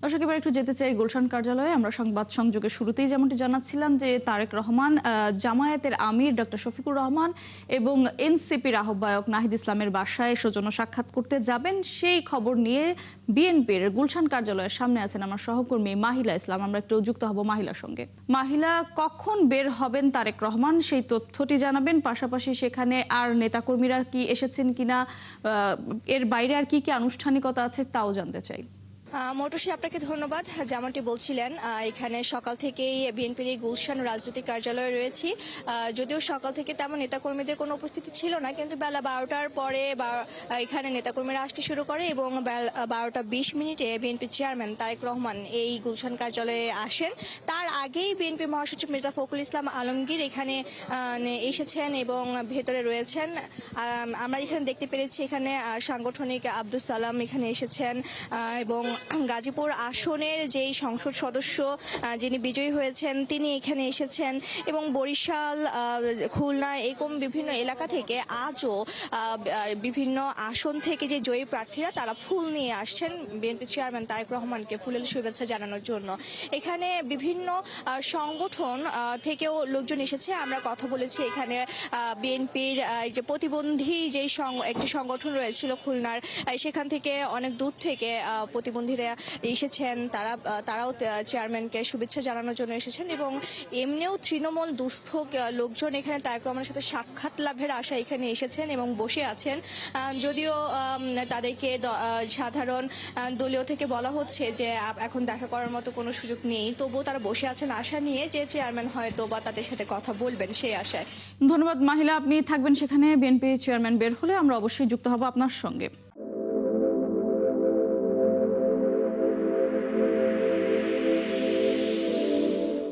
দর্শক, এবার একটু যেতে চাই গুলশান কার্যালয়ে। আমরা সংবাদ সংযোগের শুরুতেই যেমনটি জানাচ্ছিলাম যে তারেক রহমান, জামায়াতের আমির ডক্টর শফিকুর রহমান এবং এনসিপির আহ্বায়ক নাহিদ ইসলামের বাসায় সৌজন্য সাক্ষাৎ করতে যাবেন, সেই খবর নিয়ে বিএনপির গুলশান কার্যালয়ের সামনে আছেন আমার সহকর্মী মাহিলা ইসলাম। আমরা একটু যুক্ত হব মাহিলার সঙ্গে। মাহিলা, কখন বের হবেন তারেক রহমান সেই তথ্যটি জানাবেন, পাশাপাশি সেখানে আর নেতাকর্মীরা কি এসেছেন কিনা, এর বাইরে আর কি কি আনুষ্ঠানিকতা আছে তাও জানতে চাই। মৌটুসী, আপনাকে ধন্যবাদ। যেমনটি বলছিলেন, এখানে সকাল থেকেই বিএনপির এই গুলশান রাজনৈতিক কার্যালয়ে রয়েছি। যদিও সকাল থেকে তেমন নেতাকর্মীদের কোনো উপস্থিতি ছিল না, কিন্তু বেলা 12টার পরে এখানে নেতাকর্মীরা আসতে শুরু করে এবং 12:20 বিএনপি চেয়ারম্যান তারেক রহমান এই গুলশান কার্যালয়ে আসেন। তার আগেই বিএনপি মহাসচিব মির্জা ফখরুল ইসলাম আলমগীর এখানে এসেছেন এবং ভেতরে রয়েছেন। আমরা এখানে দেখতে পেরেছি, এখানে সাংগঠনিক আব্দুল সালাম এখানে এসেছেন এবং গাজীপুর আসনের যেই সংসদ সদস্য যিনি বিজয়ী হয়েছেন তিনি এখানে এসেছেন এবং বরিশাল, খুলনা এরকম বিভিন্ন এলাকা থেকে আজও বিভিন্ন আসন থেকে যে জয়ী প্রার্থীরা তারা ফুল নিয়ে আসছেন বিএনপি চেয়ারম্যান তারেক রহমানকে ফুলের শুভেচ্ছা জানানোর জন্য। এখানে বিভিন্ন সংগঠন থেকেও লোকজন এসেছে। আমরা কথা বলেছি এখানে বিএনপির যে প্রতিবন্ধী যেই একটি সংগঠন রয়েছিল খুলনার, সেখান থেকে অনেক দূর থেকে প্রতিবন্ধীরা এসেছেন, তারাও চেয়ারম্যানকে শুভেচ্ছা জানানোর জন্য এসেছেন এবং এমনিও তৃণমূল দুস্থ লোকজন এখানে তারেক রহমানের সাথে সাক্ষাৎ লাভের আশা এখানে এসেছেন এবং বসে আছেন। যদিও তাদেরকে সাধারণ দলীয় থেকে বলা হচ্ছে যে এখন দেখা করার মতো কোনো সুযোগ নেই, তবুও তারা বসে আছেন আশা নিয়ে যে চেয়ারম্যান হয়তো বা তাদের সাথে কথা বলবেন সেই আশায়। ধন্যবাদ মাহিলা, আপনি থাকবেন সেখানে। বিএনপি চেয়ারম্যান বের হলে আমরা অবশ্যই যুক্ত হব আপনার সঙ্গে।